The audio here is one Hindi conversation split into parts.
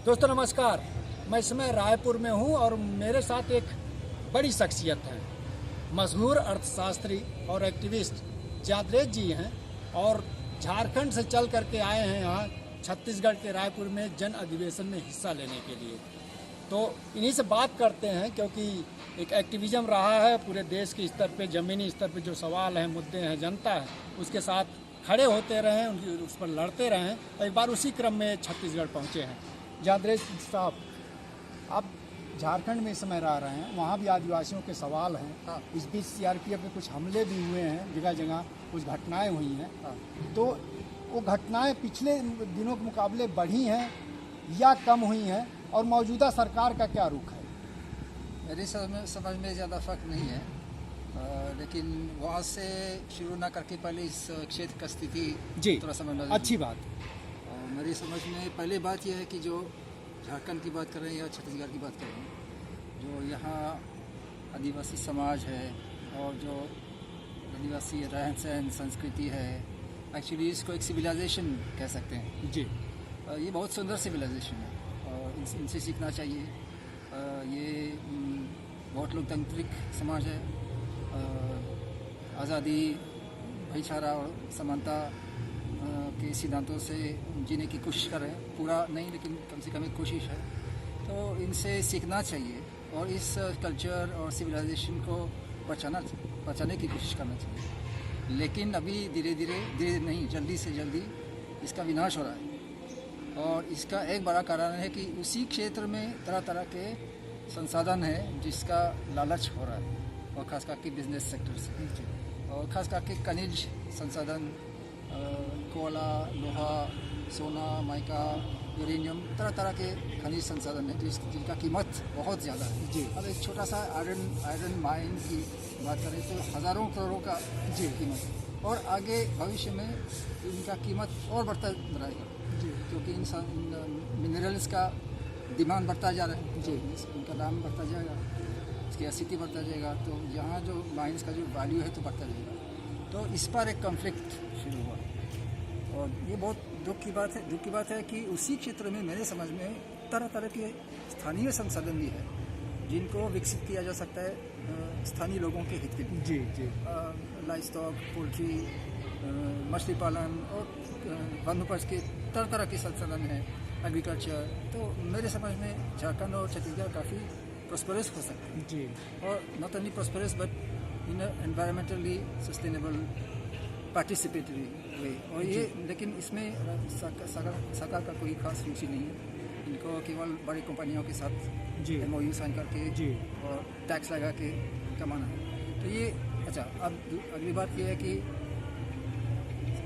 दोस्तों नमस्कार, मैं इस समय रायपुर में हूँ और मेरे साथ एक बड़ी शख्सियत है। मशहूर अर्थशास्त्री और एक्टिविस्ट जादरेज जी हैं और झारखंड से चल करके आए हैं यहाँ छत्तीसगढ़ के रायपुर में जन अधिवेशन में हिस्सा लेने के लिए। तो इन्हीं से बात करते हैं क्योंकि एक एक्टिविज़म रहा है पूरे देश के स्तर पे, ज़मीनी स्तर पे जो सवाल हैं, मुद्दे हैं, जनता है उसके साथ खड़े होते रहें, उनकी उस पर लड़ते रहें। और एक बार उसी क्रम में छत्तीसगढ़ पहुँचे हैं। जादरेज साहब, आप झारखंड में इस समय रह रहे हैं, वहाँ भी आदिवासियों के सवाल हैं। इस बीच सीआरपीएफ के कुछ हमले भी हुए हैं, जगह जगह कुछ घटनाएं हुई हैं। तो वो घटनाएं पिछले दिनों के मुकाबले बढ़ी हैं या कम हुई हैं, और मौजूदा सरकार का क्या रुख है? मेरी समझ में ज़्यादा फर्क नहीं है, लेकिन वहाँ से शुरू ना करके पहले इस क्षेत्र का स्थिति थोड़ा समझना अच्छी बात। मेरी समझ में पहली बात यह है कि जो झारखंड की बात कर रहे हैं या छत्तीसगढ़ की बात कर रहे हैं, जो यहाँ आदिवासी समाज है और जो आदिवासी रहन सहन संस्कृति है, एक्चुअली इसको एक सिविलाइजेशन कह सकते हैं जी। ये बहुत सुंदर सिविलाइजेशन है और इनसे सीखना चाहिए। ये बहुत लोकतांत्रिक समाज है, आज़ादी, भाईचारा और समानता के सिद्धांतों से जीने की कोशिश कर रहे हैं। पूरा नहीं, लेकिन कम से कम एक कोशिश है। तो इनसे सीखना चाहिए और इस कल्चर और सिविलाइजेशन को बचाने की कोशिश करना चाहिए। लेकिन अभी धीरे धीरे नहीं, जल्दी से जल्दी इसका विनाश हो रहा है। और इसका एक बड़ा कारण है कि उसी क्षेत्र में तरह तरह के संसाधन है जिसका लालच हो रहा है, और ख़ास करके बिजनेस सेक्टर से, और ख़ास करके खनिज संसाधन, कोयला, लोहा, सोना, माइका, यूरेनियम, तरह तरह के खनिज संसाधन हैं जिनका कीमत बहुत ज़्यादा है जी। अब एक छोटा सा आयरन माइन की बात करें तो हज़ारों करोड़ों का जी कीमत है, और आगे भविष्य में इनका कीमत और बढ़ता रहेगा जी, क्योंकि इन मिनरल्स का डिमांड बढ़ता जा रहा है जी, इनका दाम बढ़ता जाएगा, इसकी स्थिति बढ़ता जाएगा, तो यहाँ जो माइंस का जो वैल्यू है तो बढ़ता जाएगा। तो इस पर एक कॉन्फ्लिक्ट शुरू हुआ, और ये बहुत दुख की बात है कि उसी क्षेत्र में मेरे समझ में तरह तरह के स्थानीय संसाधन भी है जिनको विकसित किया जा सकता है स्थानीय लोगों के हित के लिए जी जी। लाइव स्टॉक, पोल्ट्री, मछली पालन और वनोपज के तरह तरह के संसाधन हैं, एग्रीकल्चर। तो मेरे समझ में झारखंड और छत्तीसगढ़ काफ़ी प्रॉस्परस हो सकते हैं जी, और not only prosperous but in environmentally sustainable participatory way. और ये लेकिन इसमें सरकार का कोई खास रुचि नहीं है, इनको केवल बड़ी कंपनियों के साथ MOU साइन करके जी और टैक्स लगा के कमाना है। तो ये अच्छा, अब अगली बात ये है कि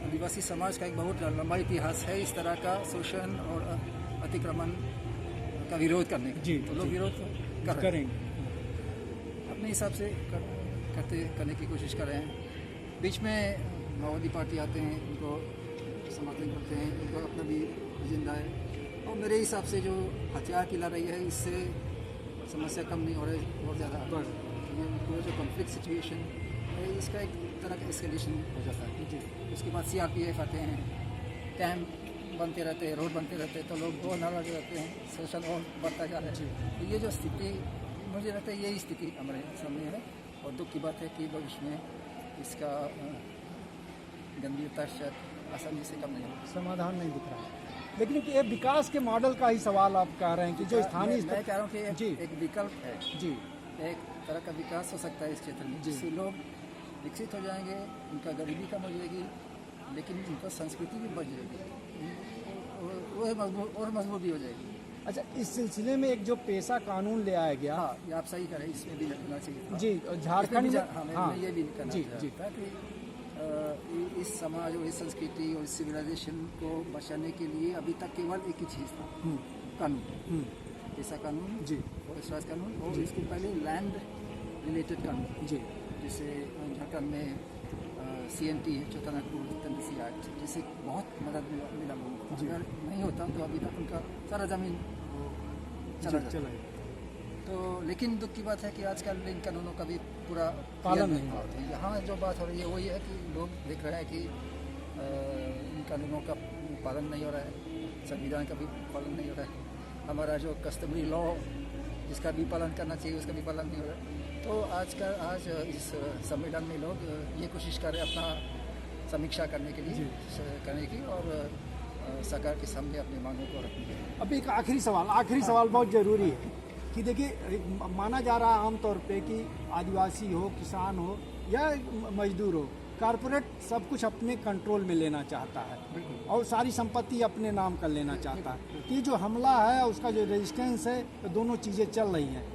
आदिवासी समाज का एक बहुत लंबा इतिहास है इस तरह का शोषण और अतिक्रमण का विरोध करने का जी, तो लोग विरोध करेंगे, अपने हिसाब से करने की कोशिश कर रहे हैं। बीच में माओवादी पार्टी आते हैं, उनको समर्थन करते हैं, उनको अपना भी एजेंडा है, और मेरे हिसाब से जो हथियार की लड़ाई है इससे समस्या कम नहीं हो रही, बहुत ज़्यादा पूरा जो कॉन्फ्लिक्ट सिचुएशन है इसका एक तरह का एस्केलेशन हो जाता है जी। उसके बाद CRPF आते हैं, कैंप बनते रहते हैं, रोड बनते रहते हैं, तो लोग दो न लगे रहते हैं, शोषण और बढ़ता जा रहा है। तो ये जो स्थिति, मुझे लगता है यही स्थिति हमारे सामने है, और दुख की बात है कि भविष्य में इसका गंभीरता शायद आसानी से कम नहीं होगा, समाधान नहीं दिख रहा है। लेकिन ये विकास के मॉडल का ही सवाल आप कह रहे हैं कि जो स्थानीय मैं कह रहा हूँ कि एक विकल्प है जी, एक तरह का विकास हो सकता है इस क्षेत्र में, जिससे लोग विकसित हो जाएंगे, उनका गरीबी कम हो जाएगी, लेकिन उनका संस्कृति भी बढ़ जाएगी, और मजबूत भी हो जाएगी। अच्छा, इस सिलसिले में एक जो पेशा कानून ले आया गया, हाँ, ये आप सही करें, इसमें भी लगना चाहिए जी, झारखंड में हाँ, ये भी करना चाहिए था कि इस समाज और इस संस्कृति और इस सिविलाइजेशन को बचाने के लिए अभी तक केवल एक ही चीज़ था, कानून, पेशा कानून जी, फॉरेस्ट राज कानून, और इसके पहले लैंड रिलेटेड कानून जी, जैसे झारखंड में CNT है, चौथानागपुर तहसील एक्ट, जिससे बहुत मदद मिला लोगों को। अगर नहीं होता तो अभी तक उनका सारा ज़मीन चला जाता। तो लेकिन दुख की बात है कि आजकल इन कानूनों का भी पूरा पालन नहीं होता। यहाँ जो बात हो रही है वो ये है कि लोग देख रहे हैं कि इन कानूनों का पालन नहीं हो रहा है, संविधान का भी पालन नहीं हो रहा है, हमारा जो कस्टमरी लॉ जिसका भी पालन करना चाहिए उसका भी पालन नहीं हो रहा। तो आज इस सम्मेलन में लोग ये कोशिश कर रहे हैं अपना समीक्षा करने के लिए करने की और सरकार के सामने अपनी मांगों को रखने की। अब एक आखिरी सवाल बहुत ज़रूरी है कि देखिए, माना जा रहा है आमतौर पे कि आदिवासी हो, किसान हो या मजदूर हो, कारपोरेट सब कुछ अपने कंट्रोल में लेना चाहता है और सारी संपत्ति अपने नाम कर लेना चाहता है। ये जो हमला है, उसका जो रेजिस्टेंस है, तो दोनों चीज़ें चल रही हैं।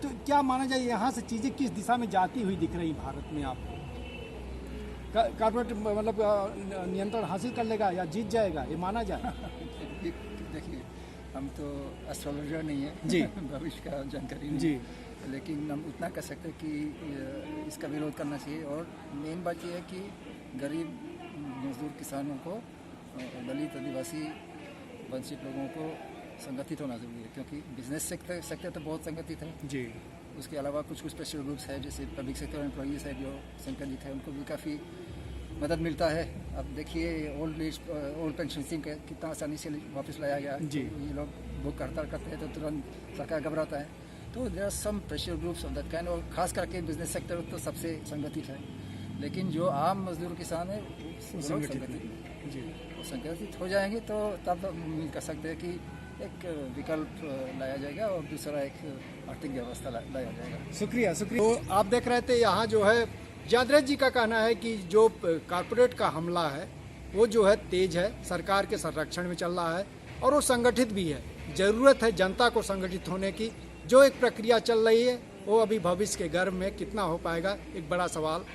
तो क्या माना जाए यहाँ से चीज़ें किस दिशा में जाती हुई दिख रही भारत में आपको? कारपोरेट मतलब नियंत्रण हासिल कर लेगा या जीत जाएगा, ये माना जाए? देखिए, हम तो एस्ट्रोलॉजर नहीं है जी भविष्य का जानकारी नहीं जी, लेकिन हम इतना कर सकते हैं कि इसका विरोध करना चाहिए। और मेन बात यह है कि गरीब मजदूर किसानों को, दलित आदिवासी वंचित लोगों को संगठित होना जरूरी है, क्योंकि बिजनेस सेक्टर तो बहुत संगठित है जी। उसके अलावा कुछ स्पेशल ग्रुप्स है, जैसे पब्लिक सेक्टर एम्प्लॉइज है जो संगठित है, उनको भी काफ़ी मदद मिलता है। अब देखिए ओल्ड पेंशन स्कीम कितना आसानी से वापस लाया गया जी। तो ये लोग बुक हड़ताल करते हैं तो तुरंत सरकार घबराता है। तो there are some pressure groups of that kind, और खास करके बिजनेस सेक्टर तो सबसे संगठित है, लेकिन जो आम मजदूर किसान है वो संगठित हो जाएंगे तो तब उम्मीद कर सकते हैं कि एक विकल्प लाया जाएगा और दूसरा एक आर्थिक व्यवस्था लाया जाएगा। शुक्रिया। तो आप देख रहे थे यहाँ जो है जादरेज जी का कहना है कि जो कारपोरेट का हमला है वो जो है तेज है, सरकार के संरक्षण में चल रहा है और वो संगठित भी है। ज़रूरत है जनता को संगठित होने की। जो एक प्रक्रिया चल रही है वो अभी भविष्य के गर्भ में कितना हो पाएगा, एक बड़ा सवाल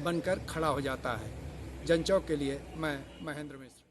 बनकर खड़ा हो जाता है। जनचौक के लिए मैं महेंद्र मिश्र।